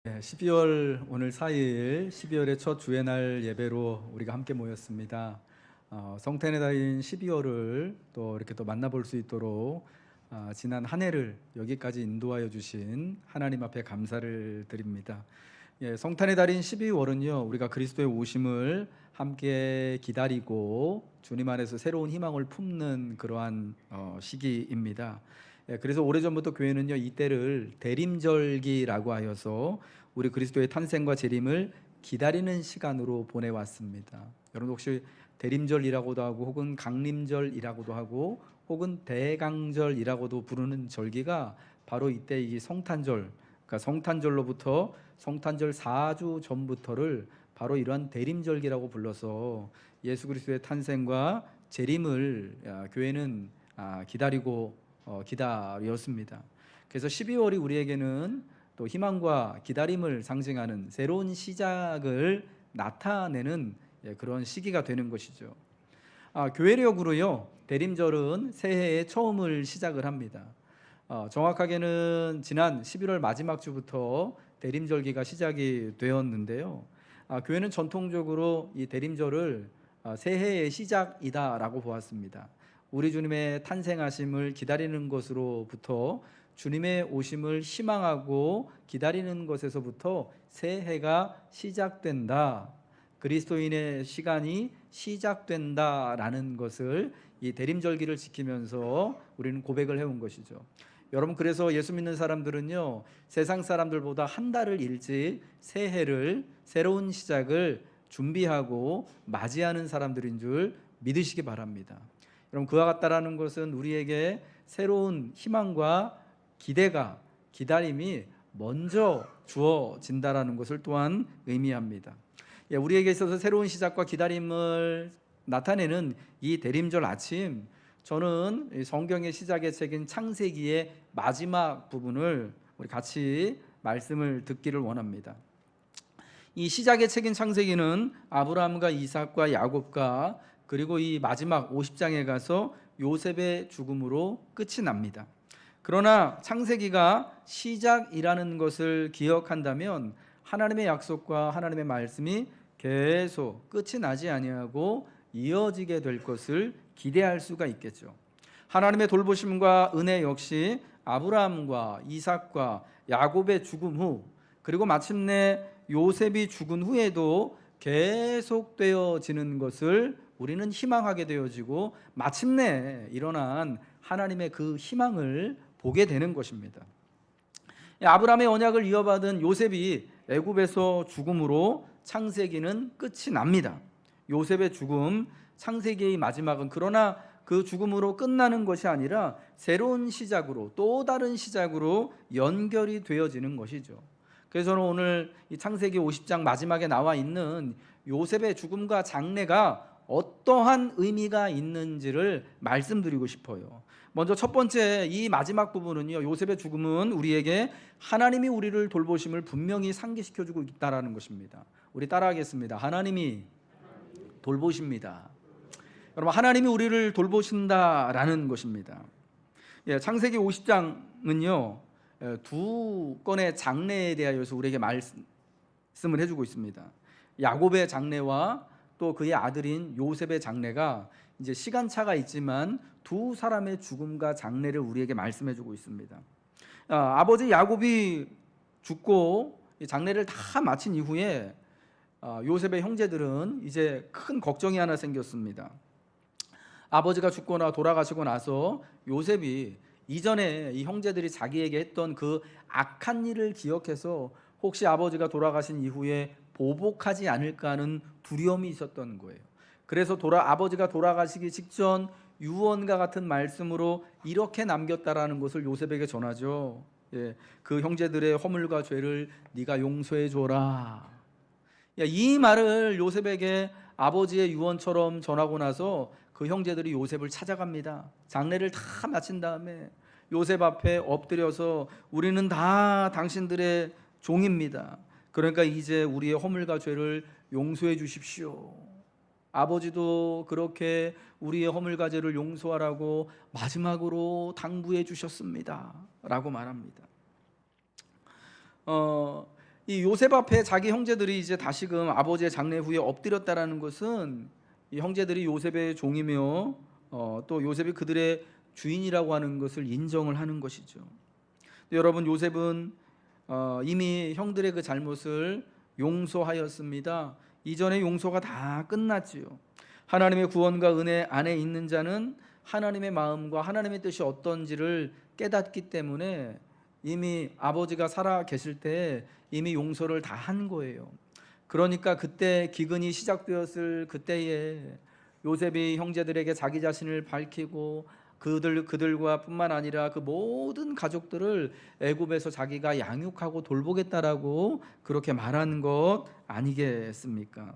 12월 오늘 4일 12월의 첫 주의 날 예배로 우리가 함께 모였습니다. 성탄의 달인 12월을 또 이렇게 또 만나볼 수 있도록 지난 한 해를 여기까지 인도하여 주신 하나님 앞에 감사를 드립니다. 성탄의 달인 12월은요, 우리가 그리스도의 오심을 함께 기다리고 주님 안에서 새로운 희망을 품는 그러한 시기입니다. 그래서 오래전부터 교회는요, 이때를 대림절기라고 하여서 우리 그리스도의 탄생과 재림을 기다리는 시간으로 보내왔습니다. 여러분 혹시 대림절이라고도 하고 혹은 강림절이라고도 하고 혹은 대강절이라고도 부르는 절기가 바로 이때 이 성탄절, 그러니까 성탄절로부터 성탄절 4주 전부터를 바로 이러한 대림절기라고 불러서 예수 그리스도의 탄생과 재림을 교회는 기다렸습니다. 그래서 12월이 우리에게는 또 희망과 기다림을 상징하는 새로운 시작을 나타내는 그런 시기가 되는 것이죠. 교회력으로요, 대림절은 새해의 처음을 시작을 합니다. 정확하게는 지난 11월 마지막 주부터 대림절기가 시작이 되었는데요. 교회는 전통적으로 이 대림절을 새해의 시작이다라고 보았습니다. 우리 주님의 탄생하심을 기다리는 것으로부터 주님의 오심을 희망하고 기다리는 것에서부터 새해가 시작된다, 그리스도인의 시간이 시작된다라는 것을 이 대림절기를 지키면서 우리는 고백을 해온 것이죠. 여러분, 그래서 예수 믿는 사람들은요, 세상 사람들보다 한 달을 일찍 새해를, 새로운 시작을 준비하고 맞이하는 사람들인 줄 믿으시기 바랍니다. 여러분, 그와 같다라는 것은 우리에게 새로운 희망과 기대가, 기다림이 먼저 주어진다라는 것을 또한 의미합니다. 우리에게 있어서 새로운 시작과 기다림을 나타내는 이 대림절 아침, 저는 성경의 시작의 책인 창세기의 마지막 부분을 우리 같이 말씀을 듣기를 원합니다. 이 시작의 책인 창세기는 아브라함과 이삭과 야곱과 그리고 이 마지막 50장에 가서 요셉의 죽음으로 끝이 납니다. 그러나 창세기가 시작이라는 것을 기억한다면 하나님의 약속과 하나님의 말씀이 계속 끝이 나지 아니하고 이어지게 될 것을 기대할 수가 있겠죠. 하나님의 돌보심과 은혜 역시 아브라함과 이삭과 야곱의 죽음 후, 그리고 마침내 요셉이 죽은 후에도 계속되어지는 것을 우리는 희망하게 되어지고 마침내 일어난 하나님의 그 희망을 보게 되는 것입니다. 아브라함의 언약을 이어받은 요셉이 애굽에서 죽음으로 창세기는 끝이 납니다. 요셉의 죽음, 창세기의 마지막은 그러나 그 죽음으로 끝나는 것이 아니라 새로운 시작으로, 또 다른 시작으로 연결이 되어지는 것이죠. 그래서 저는 오늘 이 창세기 50장 마지막에 나와 있는 요셉의 죽음과 장례가 어떠한 의미가 있는지를 말씀드리고 싶어요. 먼저 첫 번째, 이 마지막 부분은요, 요셉의 죽음은 우리에게 하나님이 우리를 돌보심을 분명히 상기시켜주고 있다는 것입니다. 우리 따라하겠습니다. 하나님이 돌보십니다. 여러분, 하나님이 우리를 돌보신다라는 것입니다. 창세기 50장은요, 두 건의 장래에 대하여서 우리에게 말씀을 해주고 있습니다. 야곱의 장래와 또 그의 아들인 요셉의 장래가 이제 시간차가 있지만 두 사람의 죽음과 장래를 우리에게 말씀해주고 있습니다. 아버지 야곱이 죽고 장래를 다 마친 이후에 요셉의 형제들은 이제 큰 걱정이 하나 생겼습니다. 아버지가 죽거나 돌아가시고 나서 요셉이 이전에 이 형제들이 자기에게 했던 그 악한 일을 기억해서 혹시 아버지가 돌아가신 이후에 보복하지 않을까 하는 두려움이 있었던 거예요. 그래서 아버지가 돌아가시기 직전 유언과 같은 말씀으로 이렇게 남겼다라는 것을 요셉에게 전하죠. 그 형제들의 허물과 죄를 네가 용서해 줘라. 이 말을 요셉에게 아버지의 유언처럼 전하고 나서 그 형제들이 요셉을 찾아갑니다. 장례를 다 마친 다음에 요셉 앞에 엎드려서 우리는 다 당신들의 종입니다. 그러니까 이제 우리의 허물과 죄를 용서해 주십시오. 아버지도 그렇게 우리의 허물과 죄를 용서하라고 마지막으로 당부해 주셨습니다 라고 말합니다. 이 요셉 앞에 자기 형제들이 이제 다시금 아버지의 장례 후에 엎드렸다라는 것은 이 형제들이 요셉의 종이며 또 요셉이 그들의 주인이라고 하는 것을 인정을 하는 것이죠. 여러분, 요셉은 이미 형들의 그 잘못을 용서하였습니다. 이전의 용서가 다 끝났지요. 하나님의 구원과 은혜 안에 있는 자는 하나님의 마음과 하나님의 뜻이 어떤지를 깨닫기 때문에 이미 아버지가 살아 계실 때 이미 용서를 다 한 거예요. 그러니까 그때 기근이 시작되었을 그때에 요셉이 형제들에게 자기 자신을 밝히고 그들과 뿐만 아니라 그 모든 가족들을 애굽에서 자기가 양육하고 돌보겠다라고 그렇게 말한 것 아니겠습니까?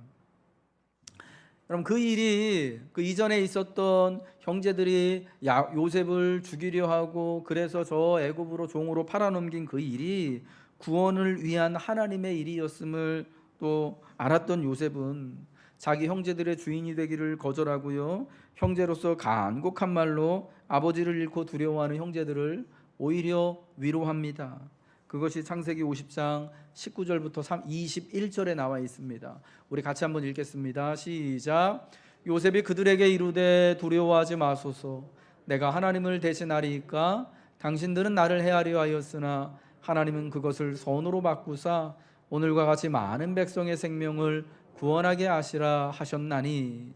그럼 그 일이 그 이전에 있었던 형제들이 요셉을 죽이려 하고 그래서 저 애굽으로 종으로 팔아넘긴 그 일이 구원을 위한 하나님의 일이었음을 또 알았던 요셉은 자기 형제들의 주인이 되기를 거절하고요, 형제로서 간곡한 말로 아버지를 잃고 두려워하는 형제들을 오히려 위로합니다. 그것이 창세기 50장 19절부터 21절에 나와 있습니다. 우리 같이 한번 읽겠습니다. 시작. 요셉이 그들에게 이르되 두려워하지 마소서. 내가 하나님을 대신하리이까. 당신들은 나를 해하려 하였으나 하나님은 그것을 선으로 바꾸사 오늘과 같이 많은 백성의 생명을 구원하게 하시라 하셨나니,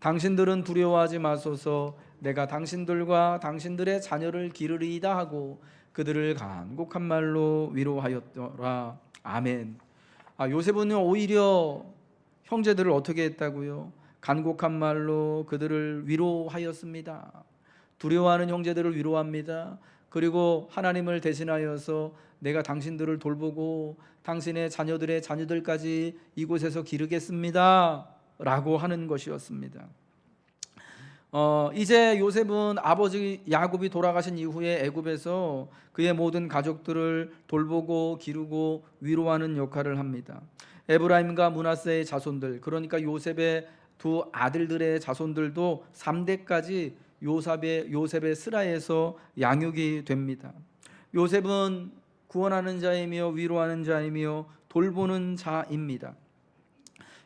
당신들은 두려워하지 마소서. 내가 당신들과 당신들의 자녀를 기르리이다 하고 그들을 간곡한 말로 위로하였더라. 아멘. 요셉은 오히려 형제들을 어떻게 했다고요? 간곡한 말로 그들을 위로하였습니다. 두려워하는 형제들을 위로합니다. 그리고 하나님을 대신하여서 내가 당신들을 돌보고 당신의 자녀들의 자녀들까지 이곳에서 기르겠습니다 라고 하는 것이었습니다. 이제 요셉은 아버지 야곱이 돌아가신 이후에 애굽에서 그의 모든 가족들을 돌보고 기르고 위로하는 역할을 합니다. 에브라임과 므낫세의 자손들, 그러니까 요셉의 두 아들들의 자손들도 3대까지 요셉의 스라에서 양육이 됩니다. 요셉은 구원하는 자이며 위로하는 자이며 돌보는 자입니다.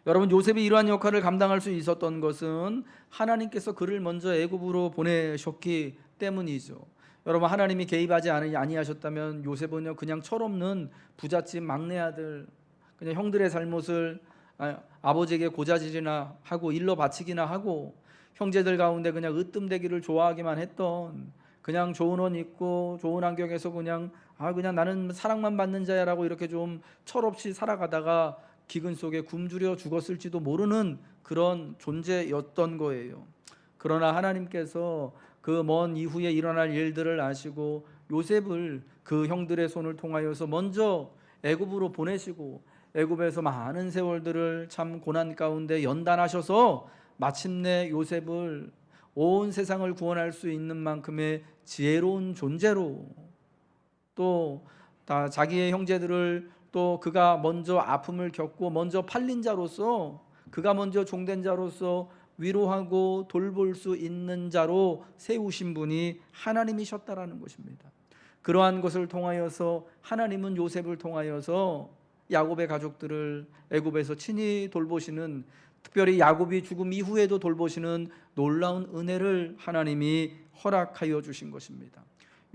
여러분, 요셉이 이러한 역할을 감당할 수 있었던 것은 하나님께서 그를 먼저 애굽으로 보내셨기 때문이죠. 여러분, 하나님이 개입하지 아니하셨다면 요셉은요 그냥 철없는 부잣집 막내 아들, 그냥 형들의 잘못을 아버지에게 고자질이나 하고 일러 바치기나 하고 형제들 가운데 그냥 으뜸되기를 좋아하기만 했던, 그냥 좋은 옷 입고 좋은 환경에서 그냥 나는 사랑만 받는 자야라고 이렇게 좀 철없이 살아가다가 기근 속에 굶주려 죽었을지도 모르는 그런 존재였던 거예요. 그러나 하나님께서 그 먼 이후에 일어날 일들을 아시고 요셉을 그 형들의 손을 통하여서 먼저 애굽으로 보내시고 애굽에서 많은 세월들을 참 고난 가운데 연단하셔서 마침내 요셉을 온 세상을 구원할 수 있는 만큼의 지혜로운 존재로, 또 다 자기의 형제들을 또 그가 먼저 아픔을 겪고 먼저 팔린 자로서, 그가 먼저 종된 자로서 위로하고 돌볼 수 있는 자로 세우신 분이 하나님이셨다라는 것입니다. 그러한 것을 통하여서 하나님은 요셉을 통하여서 야곱의 가족들을 애굽에서 친히 돌보시는, 특별히 야곱이 죽음 이후에도 돌보시는 놀라운 은혜를 하나님이 허락하여 주신 것입니다.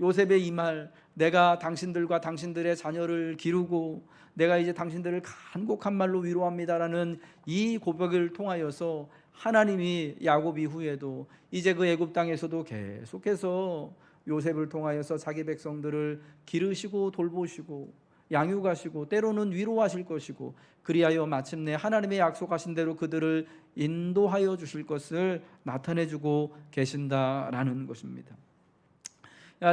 요셉의 이 말, 내가 당신들과 당신들의 자녀를 기르고 내가 이제 당신들을 간곡한 말로 위로합니다라는 이 고백을 통하여서 하나님이 야곱 이후에도 이제 그 애굽 땅에서도 계속해서 요셉을 통하여서 자기 백성들을 기르시고 돌보시고 양육하시고 때로는 위로하실 것이고, 그리하여 마침내 하나님의 약속하신 대로 그들을 인도하여 주실 것을 나타내 주고 계신다라는 것입니다.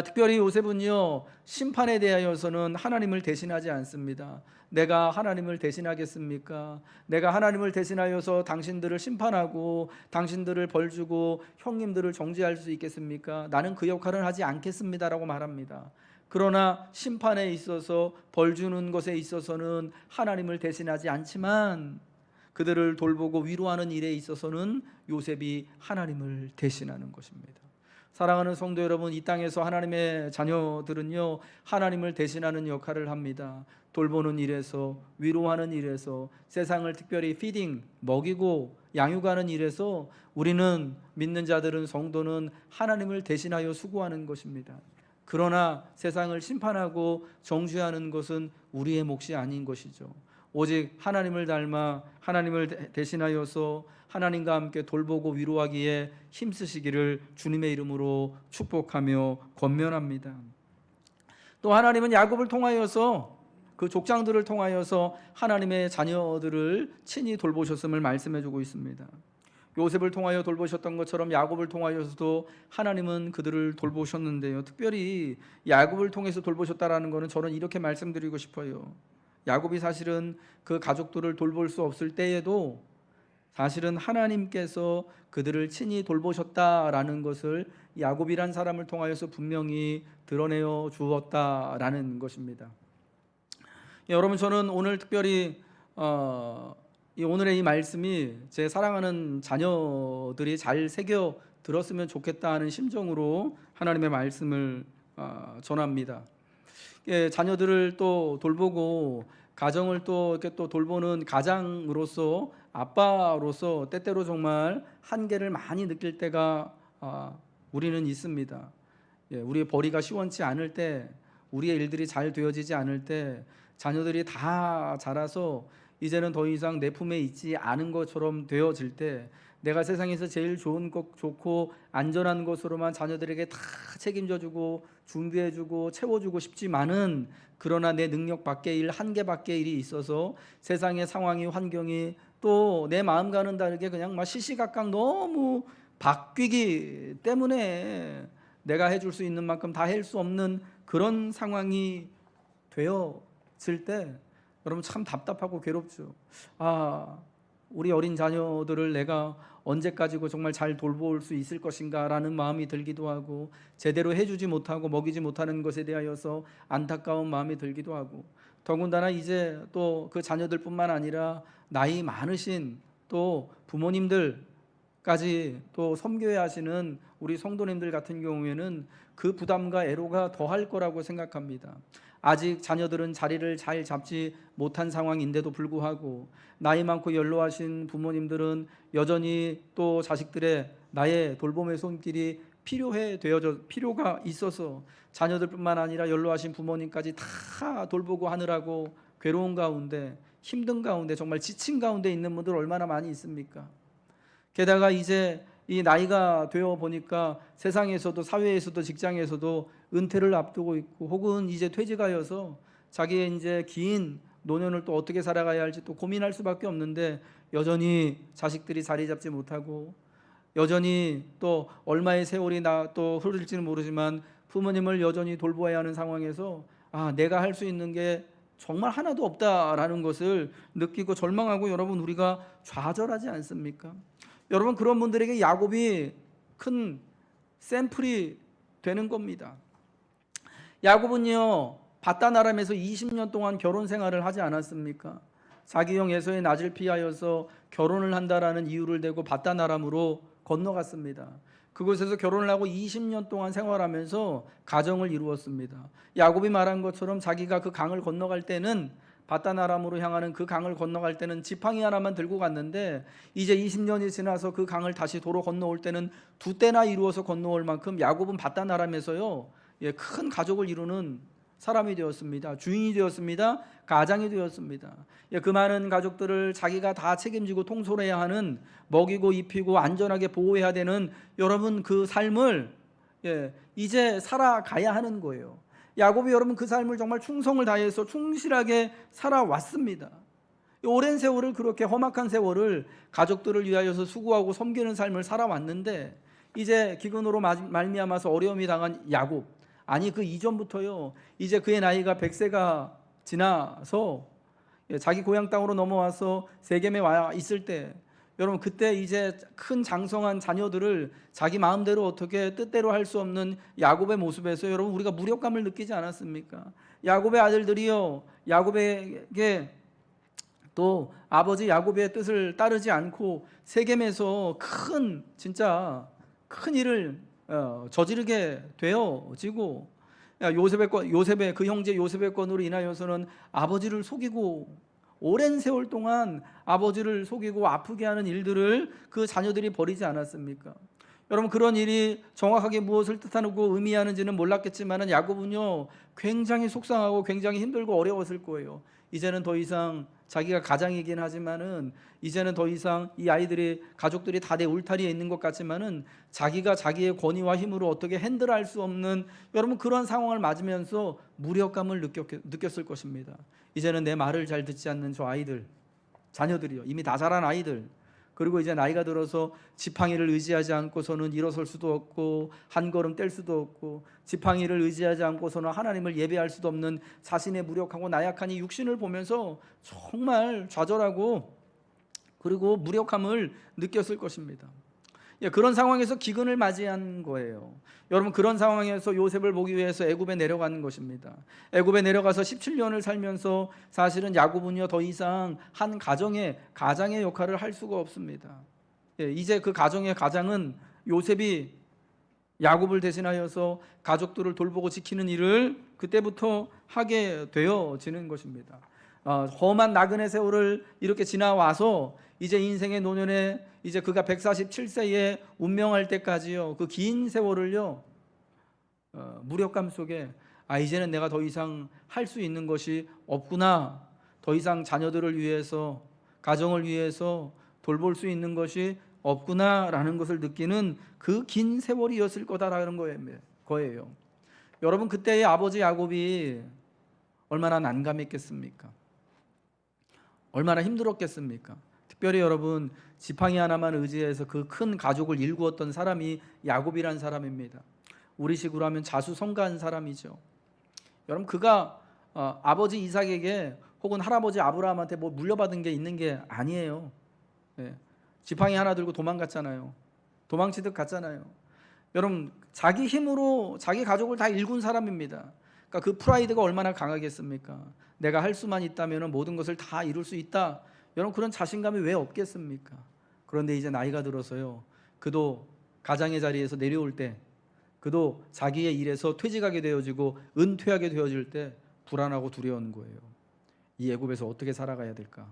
특별히 요셉은요 심판에 대하여서는 하나님을 대신하지 않습니다. 내가 하나님을 대신하겠습니까? 내가 하나님을 대신하여서 당신들을 심판하고 당신들을 벌주고 형님들을 정죄할 수 있겠습니까? 나는 그 역할을 하지 않겠습니다라고 말합니다. 그러나 심판에 있어서 벌주는 것에 있어서는 하나님을 대신하지 않지만 그들을 돌보고 위로하는 일에 있어서는 요셉이 하나님을 대신하는 것입니다. 사랑하는 성도 여러분, 이 땅에서 하나님의 자녀들은요, 하나님을 대신하는 역할을 합니다. 돌보는 일에서, 위로하는 일에서, 세상을 특별히 피딩, 먹이고 양육하는 일에서 우리는, 믿는 자들은, 성도는 하나님을 대신하여 수고하는 것입니다. 그러나 세상을 심판하고 정죄하는 것은 우리의 몫이 아닌 것이죠. 오직 하나님을 닮아 하나님을 대신하여서 하나님과 함께 돌보고 위로하기에 힘쓰시기를 주님의 이름으로 축복하며 권면합니다. 또 하나님은 야곱을 통하여서, 그 족장들을 통하여서 하나님의 자녀들을 친히 돌보셨음을 말씀해 주고 있습니다. 요셉을 통하여 돌보셨던 것처럼 야곱을 통하여서도 하나님은 그들을 돌보셨는데요, 특별히 야곱을 통해서 돌보셨다라는 것은 저는 이렇게 말씀드리고 싶어요. 야곱이 사실은 그 가족들을 돌볼 수 없을 때에도 사실은 하나님께서 그들을 친히 돌보셨다라는 것을 야곱이란 사람을 통하여서 분명히 드러내어 주었다라는 것입니다. 여러분, 저는 오늘 특별히 오늘의 이 말씀이 제 사랑하는 자녀들이 잘 새겨 들었으면 좋겠다 하는 심정으로 하나님의 말씀을 전합니다. 자녀들을 또 돌보고 가정을 또 이렇게 또 돌보는 가장으로서, 아빠로서 때때로 정말 한계를 많이 느낄 때가 우리는 있습니다. 우리의 벌이가 시원치 않을 때, 우리의 일들이 잘 되어지지 않을 때, 자녀들이 다 자라서 이제는 더 이상 내 품에 있지 않은 것처럼 되어질 때, 내가 세상에서 제일 좋은 것, 좋고 안전한 것으로만 자녀들에게 다 책임져주고 준비해주고 채워주고 싶지만은, 그러나 내 능력 밖의 일, 한계 밖의 일이 있어서 세상의 상황이, 환경이 또 내 마음과는 다르게 그냥 막 시시각각 너무 바뀌기 때문에 내가 해줄 수 있는 만큼 다 할 수 없는 그런 상황이 되어질 때 여러분 참 답답하고 괴롭죠. 우리 어린 자녀들을 내가 언제까지고 정말 잘 돌볼 수 있을 것인가라는 마음이 들기도 하고, 제대로 해주지 못하고 먹이지 못하는 것에 대하여서 안타까운 마음이 들기도 하고, 더군다나 이제 또 그 자녀들뿐만 아니라 나이 많으신 또 부모님들까지 또 섬겨야 하시는 우리 성도님들 같은 경우에는 그 부담과 애로가 더할 거라고 생각합니다. 아직 자녀들은 자리를 잘 잡지 못한 상황인데도 불구하고 나이 많고 연로하신 부모님들은 여전히 또 자식들의 나의 돌봄의 손길이 필요가 있어서 자녀들뿐만 아니라 연로하신 부모님까지 다 돌보고 하느라고 괴로운 가운데, 힘든 가운데, 정말 지친 가운데 있는 분들 얼마나 많이 있습니까? 게다가 이제 이 나이가 되어 보니까 세상에서도, 사회에서도, 직장에서도 은퇴를 앞두고 있고, 혹은 이제 퇴직하여서 자기의 이제 긴 노년을 또 어떻게 살아가야 할지 또 고민할 수밖에 없는데, 여전히 자식들이 자리 잡지 못하고, 여전히 또 얼마의 세월이 또 흐를지는 모르지만 부모님을 여전히 돌보아야 하는 상황에서 내가 할 수 있는 게 정말 하나도 없다라는 것을 느끼고 절망하고, 여러분 우리가 좌절하지 않습니까? 여러분, 그런 분들에게 야곱이 큰 샘플이 되는 겁니다. 야곱은요, 밧단 아람에서 20년 동안 결혼 생활을 하지 않았습니까? 자기 형 에서의 낯을 피하여서 결혼을 한다라는 이유를 대고 밧단 아람으로 건너갔습니다. 그곳에서 결혼을 하고 20년 동안 생활하면서 가정을 이루었습니다. 야곱이 말한 것처럼 자기가 그 강을 건너갈 때는, 밧단 아람으로 향하는 그 강을 건너갈 때는 지팡이 하나만 들고 갔는데, 이제 20년이 지나서 그 강을 다시 도로 건너올 때는 2대나 이루어서 건너올 만큼 야곱은 밧단 아람에서요, 큰 가족을 이루는 사람이 되었습니다. 주인이 되었습니다. 가장이 되었습니다. 그 많은 가족들을 자기가 다 책임지고 통솔해야 하는, 먹이고 입히고 안전하게 보호해야 되는, 여러분 그 삶을 이제 살아가야 하는 거예요. 야곱이 여러분 그 삶을 정말 충성을 다해서 충실하게 살아왔습니다. 오랜 세월을, 그렇게 험악한 세월을 가족들을 위하여서 수고하고 섬기는 삶을 살아왔는데, 이제 기근으로 말미암아서 어려움이 당한 야곱, 그 이전부터요, 이제 그의 나이가 100세가 지나서 자기 고향 땅으로 넘어와서 세겜에 와 있을 때, 여러분 그때 이제 큰 장성한 자녀들을 자기 마음대로 어떻게 뜻대로 할 수 없는 야곱의 모습에서 여러분 우리가 무력감을 느끼지 않았습니까? 야곱의 아들들이요, 야곱에게 또 아버지 야곱의 뜻을 따르지 않고 세겜에서 진짜 큰 일을 저지르게 되어지고, 요셉의 그 형제 요셉의 건으로 인하여서는 아버지를 속이고 오랜 세월 동안 아버지를 속이고 아프게 하는 일들을 그 자녀들이 벌이지 않았습니까? 여러분, 그런 일이 정확하게 무엇을 뜻하고 의미하는지는 몰랐겠지만 야곱은요 굉장히 속상하고 굉장히 힘들고 어려웠을 거예요. 이제는 더 이상 자기가 가장이긴 하지만은 이제는 더 이상 이 아이들이 가족들이 다 내 울타리에 있는 것 같지만은 자기가 자기의 권위와 힘으로 어떻게 핸들할 수 없는, 여러분, 그런 상황을 맞으면서 무력감을 느꼈을 것입니다. 이제는 내 말을 잘 듣지 않는 저 아이들, 자녀들이요, 이미 다 자란 아이들, 그리고 이제 나이가 들어서 지팡이를 의지하지 않고서는 일어설 수도 없고 한 걸음 뗄 수도 없고, 지팡이를 의지하지 않고서는 하나님을 예배할 수도 없는 자신의 무력하고 나약한 이 육신을 보면서 정말 좌절하고 그리고 무력함을 느꼈을 것입니다. 그런 상황에서 기근을 맞이한 거예요. 여러분, 그런 상황에서 요셉을 보기 위해서 애굽에 내려가는 것입니다. 애굽에 내려가서 17년을 살면서 사실은 야곱은요 더 이상 한 가장의 역할을 할 수가 없습니다. 이제 그 가정의 가장은 요셉이 야곱을 대신하여서 가족들을 돌보고 지키는 일을 그때부터 하게 되어지는 것입니다. 험한 나그네 세월을 이렇게 지나와서 이제 인생의 노년에 이제 그가 147세에 운명할 때까지요, 그 긴 세월을요 무력감 속에 이제는 내가 더 이상 할 수 있는 것이 없구나, 더 이상 자녀들을 위해서 가정을 위해서 돌볼 수 있는 것이 없구나라는 것을 느끼는 그 긴 세월이었을 거다라는 거예요. 여러분, 그때의 아버지 야곱이 얼마나 난감했겠습니까? 얼마나 힘들었겠습니까? 특별히 여러분, 지팡이 하나만 의지해서 그 큰 가족을 일구었던 사람이 야곱이란 사람입니다. 우리식으로 하면 자수성가한 사람이죠. 여러분, 그가 아버지 이삭에게 혹은 할아버지 아브라함한테 뭐 물려받은 게 있는 게 아니에요. 지팡이 하나 들고 도망갔잖아요. 도망치듯 갔잖아요. 여러분, 자기 힘으로 자기 가족을 다 일군 사람입니다. 그러니까 그 프라이드가 얼마나 강하겠습니까? 내가 할 수만 있다면 모든 것을 다 이룰 수 있다, 여러분, 그런 자신감이 왜 없겠습니까? 그런데 이제 나이가 들어서요, 그도 가장의 자리에서 내려올 때, 그도 자기의 일에서 퇴직하게 되어지고 은퇴하게 되어질 때 불안하고 두려운 거예요. 이 애굽에서 어떻게 살아가야 될까?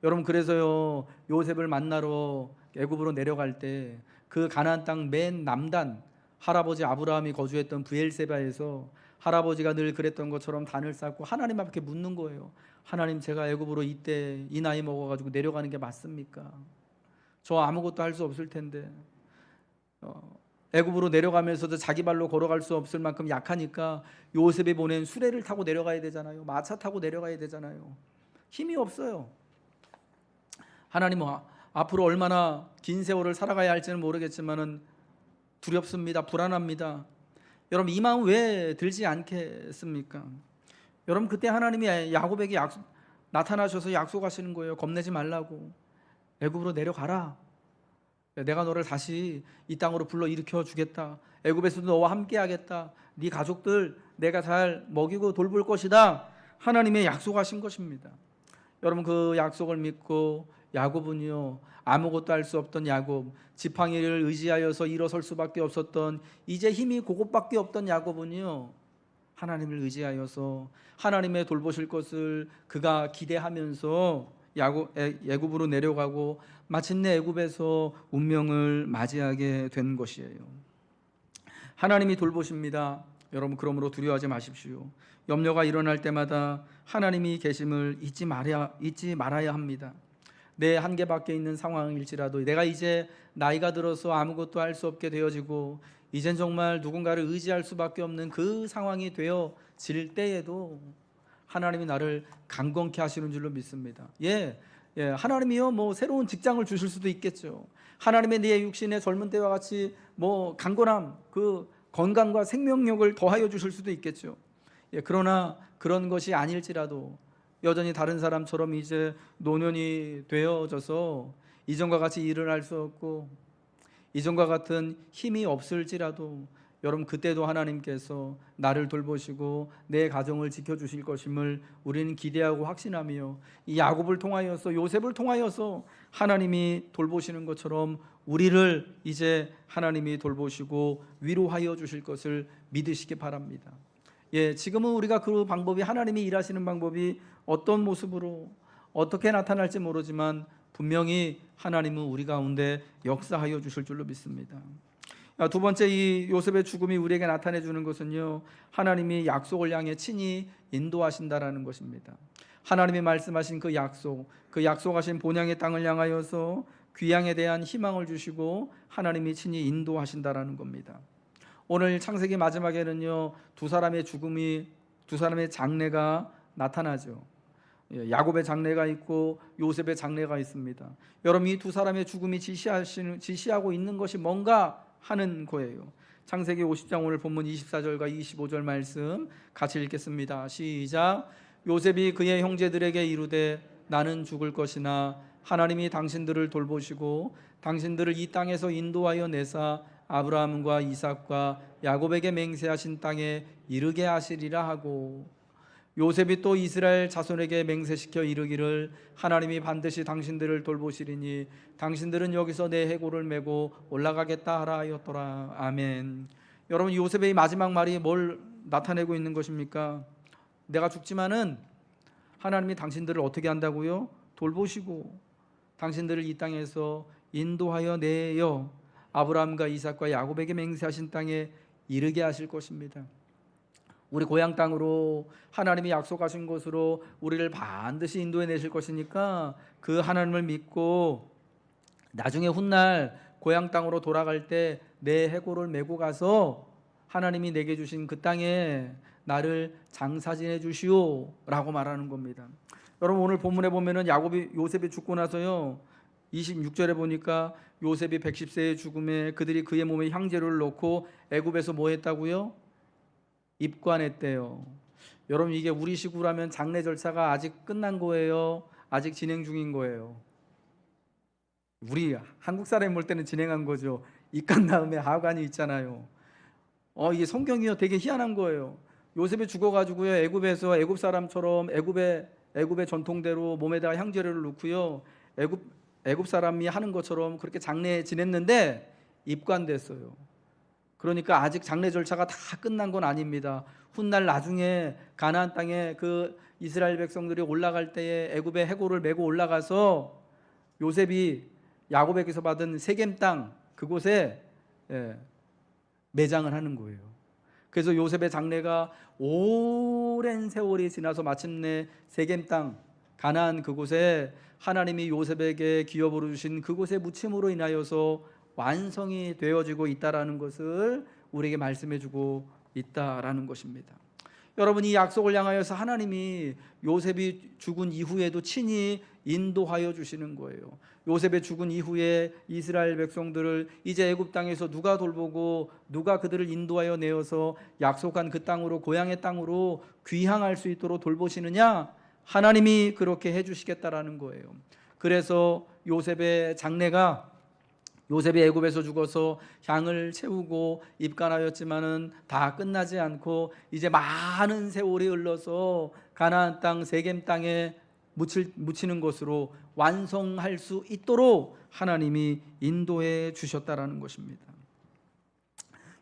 여러분, 그래서요 요셉을 만나러 애굽으로 내려갈 때 그 가나안 땅 맨 남단, 할아버지 아브라함이 거주했던 브엘세바에서 할아버지가 늘 그랬던 것처럼 단을 쌓고 하나님 앞에 묻는 거예요. 하나님, 제가 애굽으로 이때 이 나이 먹어가지고 내려가는 게 맞습니까? 저 아무것도 할 수 없을 텐데, 애굽으로 내려가면서도 자기 발로 걸어갈 수 없을 만큼 약하니까 요셉이 보낸 수레를 타고 내려가야 되잖아요. 마차 타고 내려가야 되잖아요. 힘이 없어요. 하나님, 앞으로 얼마나 긴 세월을 살아가야 할지는 모르겠지만은 두렵습니다. 불안합니다. 여러분, 이 마음 왜 들지 않겠습니까? 여러분, 그때 하나님이 야곱에게 나타나셔서 약속하시는 거예요. 겁내지 말라고. 애굽으로 내려가라. 내가 너를 다시 이 땅으로 불러 일으켜 주겠다. 애굽에서도 너와 함께 하겠다. 네 가족들 내가 잘 먹이고 돌볼 것이다. 하나님의 약속하신 것입니다. 여러분, 그 약속을 믿고 야곱은요, 아무것도 할 수 없던 야곱, 지팡이를 의지하여서 일어설 수밖에 없었던, 이제 힘이 그것밖에 없던 야곱은요, 하나님을 의지하여서 하나님의 돌보실 것을 그가 기대하면서 애굽으로 내려가고 마침내 애굽에서 운명을 맞이하게 된 것이에요. 하나님이 돌보십니다. 여러분, 그러므로 두려워하지 마십시오. 염려가 일어날 때마다 하나님이 계심을 잊지 말아야 합니다. 내 한계 밖에 있는 상황일지라도, 내가 이제 나이가 들어서 아무것도 할 수 없게 되어지고 이젠 정말 누군가를 의지할 수밖에 없는 그 상황이 되어질 때에도 하나님이 나를 강건케 하시는 줄로 믿습니다. 하나님이요, 뭐 새로운 직장을 주실 수도 있겠죠. 하나님의 내 육신의 젊은 때와 같이 뭐 강건함, 그 건강과 생명력을 더하여 주실 수도 있겠죠. 그러나 그런 것이 아닐지라도 여전히 다른 사람처럼 이제 노년이 되어져서 이전과 같이 일을 할 수 없고 이전과 같은 힘이 없을지라도 여러분 그때도 하나님께서 나를 돌보시고 내 가정을 지켜주실 것임을 우리는 기대하고 확신하며 이 야곱을 통하여서 요셉을 통하여서 하나님이 돌보시는 것처럼 우리를 이제 하나님이 돌보시고 위로하여 주실 것을 믿으시기 바랍니다. 지금은 우리가 그 방법이 하나님이 일하시는 방법이 어떤 모습으로 어떻게 나타날지 모르지만 분명히 하나님은 우리 가운데 역사하여 주실 줄로 믿습니다. 두 번째, 이 요셉의 죽음이 우리에게 나타내 주는 것은요, 하나님이 약속을 향해 친히 인도하신다라는 것입니다. 하나님이 말씀하신 그 약속하신 본향의 땅을 향하여서 귀향에 대한 희망을 주시고 하나님이 친히 인도하신다라는 겁니다. 오늘 창세기 마지막에는요, 두 사람의 장래가 나타나죠. 야곱의 장래가 있고 요셉의 장래가 있습니다. 여러분, 이 두 사람의 죽음이 지시하고 있는 것이 뭔가 하는 거예요. 창세기 50장 오늘 본문 24절과 25절 말씀 같이 읽겠습니다. 시작. 요셉이 그의 형제들에게 이르되 나는 죽을 것이나 하나님이 당신들을 돌보시고 당신들을 이 땅에서 인도하여 내사 아브라함과 이삭과 야곱에게 맹세하신 땅에 이르게 하시리라 하고, 요셉이 또 이스라엘 자손에게 맹세시켜 이르기를 하나님이 반드시 당신들을 돌보시리니 당신들은 여기서 내 해골을 메고 올라가겠다 하라 하였더라. 아멘. 여러분, 요셉의 마지막 말이 뭘 나타내고 있는 것입니까? 내가 죽지만은 하나님이 당신들을 어떻게 한다고요? 돌보시고 당신들을 이 땅에서 인도하여 내어 아브라함과 이삭과 야곱에게 맹세하신 땅에 이르게 하실 것입니다. 우리 고향 땅으로 하나님이 약속하신 곳으로 우리를 반드시 인도해 내실 것이니까 그 하나님을 믿고 나중에 훗날 고향 땅으로 돌아갈 때 내 해골을 메고 가서 하나님이 내게 주신 그 땅에 나를 장사 지내 주시오 라고 말하는 겁니다. 여러분, 오늘 본문에 보면은 요셉이 죽고 나서요, 26절에 보니까 요셉이 110세의 죽음에 그들이 그의 몸에 향재료를 넣고 애굽에서 뭐 했다고요? 입관했대요. 여러분, 이게 우리식으로 하면 장례 절차가 아직 끝난 거예요? 아직 진행 중인 거예요? 우리 한국 사람이 볼 때는 진행한 거죠. 입관 다음에 하관이 있잖아요. 이게 성경이요, 되게 희한한 거예요. 요셉이 죽어가지고요, 애굽에서 애굽 사람처럼 애굽의 전통대로 몸에다가 향재료를 넣고요, 애굽 사람이 하는 것처럼 그렇게 장례 지냈는데 입관됐어요. 그러니까 아직 장례 절차가 다 끝난 건 아닙니다. 훗날 나중에 가나안 땅에 그 이스라엘 백성들이 올라갈 때에 애굽의 해골을 메고 올라가서 요셉이 야곱에게서 받은 세겜 땅 그곳에 매장을 하는 거예요. 그래서 요셉의 장례가 오랜 세월이 지나서 마침내 세겜 땅 가나안 그곳에 하나님이 요셉에게 기업으로 주신 그곳의 묻힘으로 인하여서 완성이 되어지고 있다라는 것을 우리에게 말씀해주고 있다라는 것입니다. 여러분, 이 약속을 향하여서 하나님이 요셉이 죽은 이후에도 친히 인도하여 주시는 거예요. 요셉의 죽은 이후에 이스라엘 백성들을 이제 애굽 땅에서 누가 돌보고 누가 그들을 인도하여 내어서 약속한 그 땅으로, 고향의 땅으로 귀향할 수 있도록 돌보시느냐? 하나님이 그렇게 해주시겠다라는 거예요. 그래서 요셉의 장래가, 요셉이 애굽에서 죽어서 향을 채우고 입관하였지만은 다 끝나지 않고 이제 많은 세월이 흘러서 가나안 땅 세겜 땅에 묻히는 것으로 완성할 수 있도록 하나님이 인도해 주셨다라는 것입니다.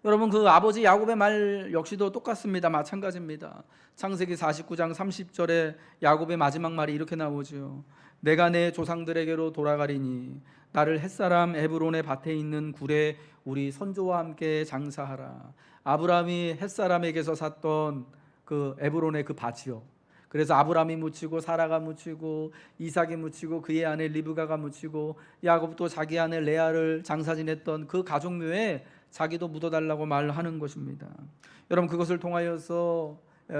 여러분, 그 아버지 야곱의 말 역시도 똑같습니다. 마찬가지입니다. 창세기 49장 30절에 야곱의 마지막 말이 이렇게 나오죠. 내가 내 조상들에게로 돌아가리니 나를 햇사람 에브론의 밭에 있는 굴에 우리 선조와 함께 장사하라. 아브라함이 햇사람에게서 샀던 그 에브론의 그 밭이요. 그래서 아브라함이 묻히고 사라가 묻히고 이삭이 묻히고 그의 아내 리브가가 묻히고 야곱도 자기 아내 레아를 장사 지냈던 그 가족묘에 자기도 묻어달라고 말하는 것입니다. 여러분, 그것을 통하여서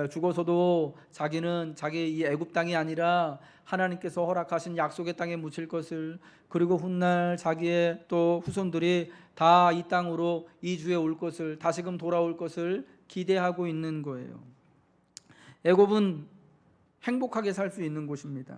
죽어서도 자기는 자기 이 애굽 땅이 아니라 하나님께서 허락하신 약속의 땅에 묻힐 것을, 그리고 훗날 자기의 또 후손들이 다 이 땅으로 이주해 올 것을, 다시금 돌아올 것을 기대하고 있는 거예요. 애굽은 행복하게 살 수 있는 곳입니다.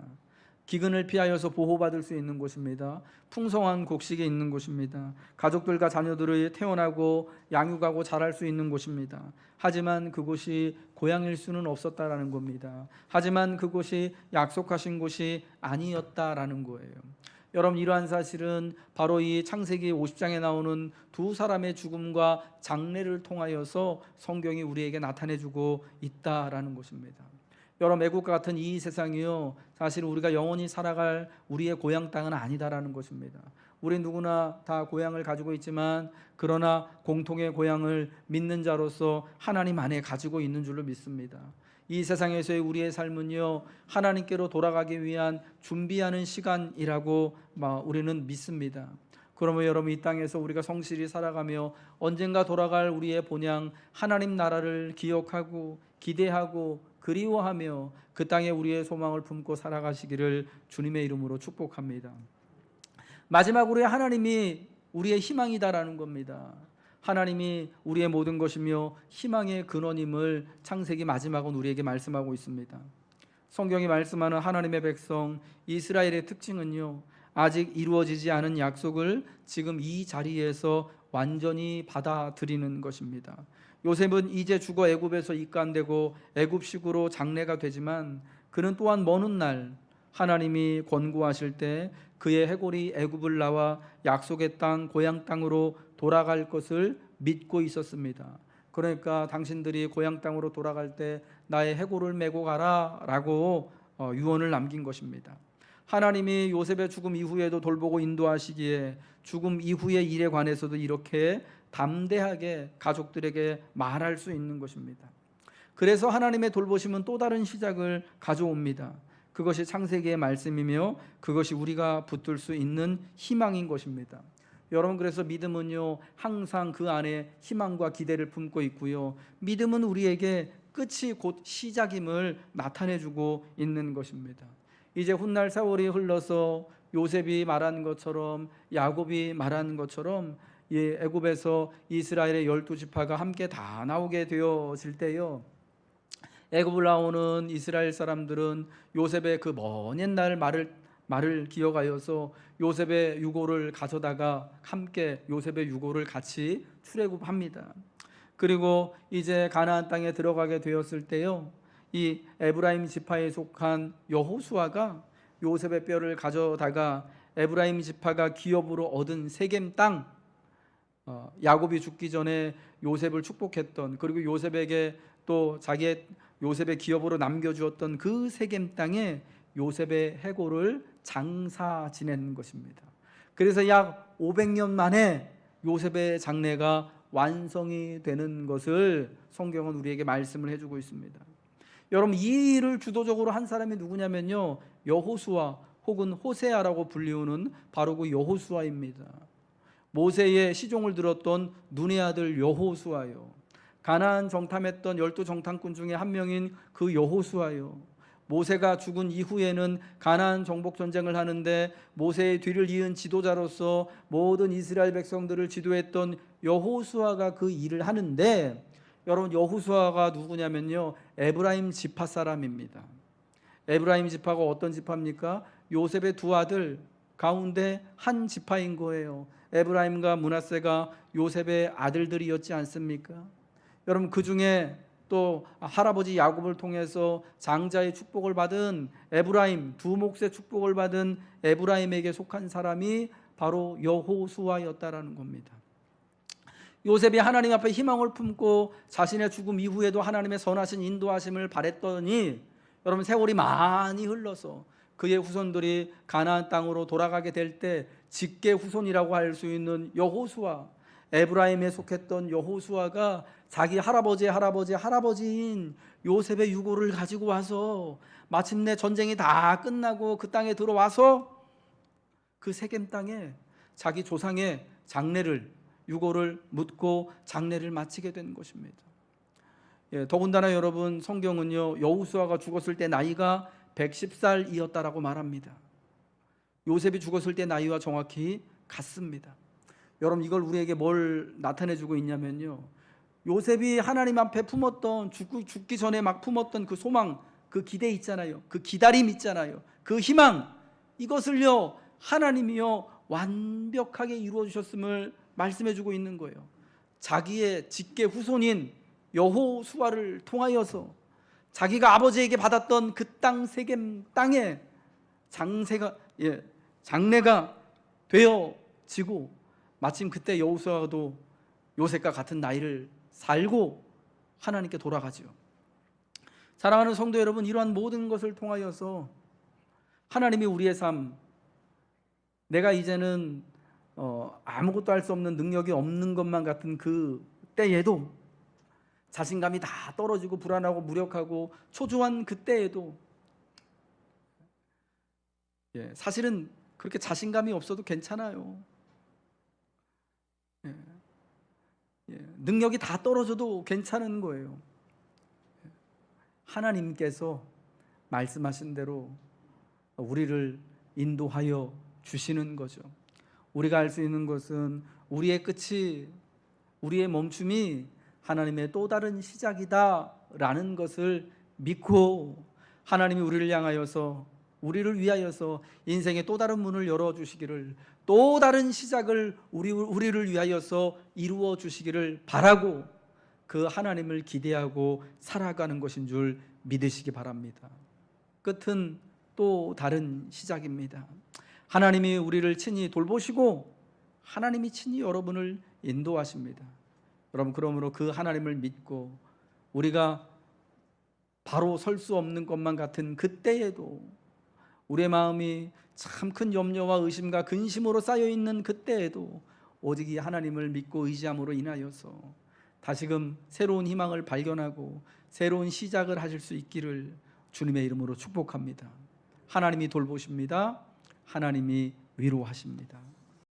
기근을 피하여서 보호받을 수 있는 곳입니다. 풍성한 곡식이 있는 곳입니다. 가족들과 자녀들이 태어나고 양육하고 자랄 수 있는 곳입니다. 하지만 그곳이 고향일 수는 없었다라는 겁니다. 하지만 그곳이 약속하신 곳이 아니었다라는 거예요. 여러분, 이러한 사실은 바로 이 창세기 50장에 나오는 두 사람의 죽음과 장례를 통하여서 성경이 우리에게 나타내주고 있다라는 것입니다. 여러분, 애국과 같은 이 세상이요, 사실 우리가 영원히 살아갈 우리의 고향 땅은 아니다라는 것입니다. 우리 누구나 다 고향을 가지고 있지만, 그러나 공통의 고향을 믿는 자로서 하나님 안에 가지고 있는 줄로 믿습니다. 이 세상에서의 우리의 삶은요, 하나님께로 돌아가기 위한 준비하는 시간이라고 우리는 믿습니다. 그러면 여러분, 이 땅에서 우리가 성실히 살아가며 언젠가 돌아갈 우리의 본향 하나님 나라를 기억하고 기대하고 그리워하며 그 땅에 우리의 소망을 품고 살아가시기를 주님의 이름으로 축복합니다. 마지막으로 하나님이 우리의 희망이다라는 겁니다. 하나님이 우리의 모든 것이며 희망의 근원임을 창세기 마지막은 우리에게 말씀하고 있습니다. 성경이 말씀하는 하나님의 백성 이스라엘의 특징은요, 아직 이루어지지 않은 약속을 지금 이 자리에서 완전히 받아들이는 것입니다. 요셉은 이제 죽어 애굽에서 입간되고 애굽식으로 장례가 되지만, 그는 또한 먼 훗날 하나님이 권고하실 때 그의 해골이 애굽을 나와 약속의 땅 고향 땅으로 돌아갈 것을 믿고 있었습니다. 그러니까 당신들이 고향 땅으로 돌아갈 때 나의 해골을 메고 가라 라고 유언을 남긴 것입니다. 하나님이 요셉의 죽음 이후에도 돌보고 인도하시기에 죽음 이후의 일에 관해서도 이렇게 담대하게 가족들에게 말할 수 있는 것입니다. 그래서 하나님의 돌보심은 또 다른 시작을 가져옵니다. 그것이 창세기의 말씀이며 그것이 우리가 붙들 수 있는 희망인 것입니다. 여러분, 그래서 믿음은요, 항상 그 안에 희망과 기대를 품고 있고요, 믿음은 우리에게 끝이 곧 시작임을 나타내주고 있는 것입니다. 이제 훗날 세월이 흘러서 요셉이 말한 것처럼, 야곱이 말한 것처럼 애굽에서 이스라엘의 12지파가 함께 다 나오게 되어질 때요, 애굽을 나오는 이스라엘 사람들은 요셉의 그 먼 옛날 말을 기억하여서 요셉의 유고를 가져다가 함께 요셉의 유고를 같이 출애굽합니다. 그리고 이제 가나안 땅에 들어가게 되었을 때요, 이 에브라임 지파에 속한 여호수아가 요셉의 뼈를 가져다가 에브라임 지파가 기업으로 얻은 세겜 땅, 야곱이 죽기 전에 요셉을 축복했던, 그리고 요셉에게 또 요셉의 기업으로 남겨주었던 그 세겜 땅에 요셉의 해골을 장사 지낸 것입니다. 그래서 약 500년 만에 요셉의 장례가 완성이 되는 것을 성경은 우리에게 말씀을 해주고 있습니다. 여러분, 이 일을 주도적으로 한 사람이 누구냐면요, 여호수아 혹은 호세아라고 불리우는 바로 그 여호수아입니다. 모세의 시종을 들었던 눈의 아들 여호수아요. 가나안 정탐했던 12정탐꾼 중에 한 명인 그 여호수아요. 모세가 죽은 이후에는 가나안 정복 전쟁을 하는데 모세의 뒤를 이은 지도자로서 모든 이스라엘 백성들을 지도했던 여호수아가 그 일을 하는데, 여러분, 여호수아가 누구냐면요, 에브라임 지파 사람입니다. 에브라임 지파가 어떤 지파입니까? 요셉의 두 아들 가운데 한 지파인 거예요. 에브라임과 므낫세가 요셉의 아들들이었지 않습니까? 여러분, 그 중에 또 할아버지 야곱을 통해서 장자의 축복을 받은 에브라임, 두 몫의 축복을 받은 에브라임에게 속한 사람이 바로 여호수아였다라는 겁니다. 요셉이 하나님 앞에 희망을 품고 자신의 죽음 이후에도 하나님의 선하신 인도하심을 바랬더니, 여러분, 세월이 많이 흘러서 그의 후손들이 가나안 땅으로 돌아가게 될 때 직계 후손이라고 할 수 있는 여호수아, 에브라임에 속했던 여호수아가 자기 할아버지인 요셉의 유고를 가지고 와서 마침내 전쟁이 다 끝나고 그 땅에 들어와서 그 세겜 땅에 자기 조상의 장례를, 유고를 묻고 장례를 마치게 된 것입니다. 더군다나 여러분, 성경은요, 여호수아가 죽었을 때 나이가 110살이었다라고 말합니다. 요셉이 죽었을 때 나이와 정확히 같습니다. 여러분, 이걸 우리에게 뭘 나타내주고 있냐면요, 요셉이 하나님 앞에 품었던, 죽기 전에 막 품었던 그 소망, 그 기대 있잖아요, 그 기다림 있잖아요, 그 희망, 이것을요 하나님이요 완벽하게 이루어 주셨음을 말씀해 주고 있는 거예요. 자기의 직계 후손인 여호수아를 통하여서 자기가 아버지에게 받았던 그 땅 세겜 땅에 장래가 되어지고, 마침 그때 여호수아도 요셉과 같은 나이를 살고 하나님께 돌아가죠. 사랑하는 성도 여러분, 이러한 모든 것을 통하여서 하나님이 우리의 삶, 내가 이제는 아무것도 할 수 없는, 능력이 없는 것만 같은 그 때에도, 자신감이 다 떨어지고 불안하고 무력하고 초조한 그때에도, 사실은 그렇게 자신감이 없어도 괜찮아요. 능력이 다 떨어져도 괜찮은 거예요. 하나님께서 말씀하신 대로 우리를 인도하여 주시는 거죠. 우리가 할 수 있는 것은 우리의 끝이, 우리의 멈춤이 하나님의 또 다른 시작이다라는 것을 믿고, 하나님이 우리를 향하여서, 우리를 위하여서 인생의 또 다른 문을 열어주시기를, 또 다른 시작을 우리를 위하여서 이루어 주시기를 바라고, 그 하나님을 기대하고 살아가는 것인 줄 믿으시기 바랍니다. 끝은 또 다른 시작입니다. 하나님이 우리를 친히 돌보시고 하나님이 친히 여러분을 인도하십니다. 여러분, 그러므로 그 하나님을 믿고 우리가 바로 설 수 없는 것만 같은 그때에도, 우리의 마음이 참 큰 염려와 의심과 근심으로 쌓여있는 그때에도 오직 이 하나님을 믿고 의지함으로 인하여서 다시금 새로운 희망을 발견하고 새로운 시작을 하실 수 있기를 주님의 이름으로 축복합니다. 하나님이 돌보십니다. 하나님이 위로하십니다.